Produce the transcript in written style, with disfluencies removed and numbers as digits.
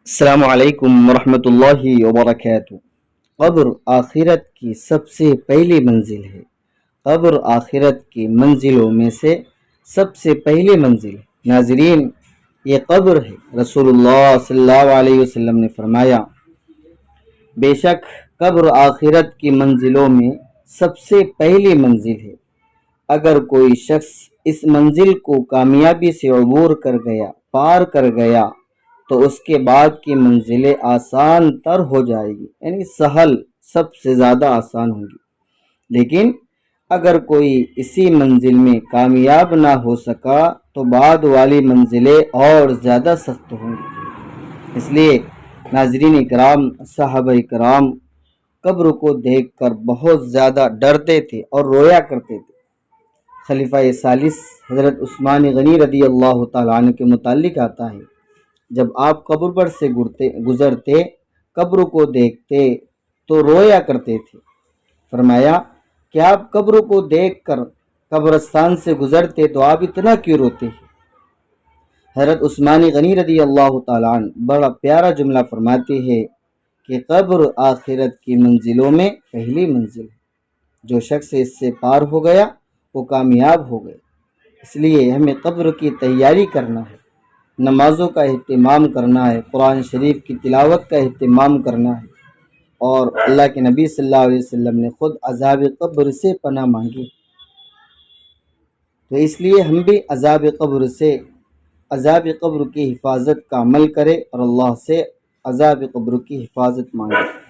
السلام علیکم ورحمۃ اللہ وبرکاتہ۔ قبر آخرت کی سب سے پہلی منزل ہے۔ قبر آخرت کی منزلوں میں سے سب سے پہلی منزل ہے۔ ناظرین، یہ قبر ہے۔ رسول اللہ صلی اللہ علیہ وسلم نے فرمایا، بے شک قبر آخرت کی منزلوں میں سب سے پہلی منزل ہے۔ اگر کوئی شخص اس منزل کو کامیابی سے عبور کر گیا، پار کر گیا، تو اس کے بعد کی منزلیں آسان تر ہو جائے گی، یعنی سہل، سب سے زیادہ آسان ہوں گی۔ لیکن اگر کوئی اسی منزل میں کامیاب نہ ہو سکا تو بعد والی منزلیں اور زیادہ سخت ہوں گی۔ اس لیے ناظرین اکرام، صحابہ اکرام قبر کو دیکھ کر بہت زیادہ ڈرتے تھے اور رویا کرتے تھے۔ خلیفہ ثالث حضرت عثمان غنی رضی اللہ تعالیٰ عنہ کے متعلق آتا ہے، جب آپ قبر پر سے گزرتے، قبر کو دیکھتے تو رویا کرتے تھے۔ فرمایا کہ آپ قبر کو دیکھ کر قبرستان سے گزرتے تو آپ اتنا کیوں روتے ہیں؟ حضرت عثمان غنی رضی اللہ تعالیٰ عنہ بڑا پیارا جملہ فرماتے ہیں کہ قبر آخرت کی منزلوں میں پہلی منزل ہے۔ جو شخص اس سے پار ہو گیا وہ کامیاب ہو گیا۔ اس لیے ہمیں قبر کی تیاری کرنا ہے، نمازوں کا اہتمام کرنا ہے، قرآن شریف کی تلاوت کا اہتمام کرنا ہے، اور اللہ کے نبی صلی اللہ علیہ وسلم نے خود عذاب قبر سے پناہ مانگی، تو اس لیے ہم بھی عذاب قبر کی حفاظت کا عمل کریں اور اللہ سے عذاب قبر کی حفاظت مانگیں۔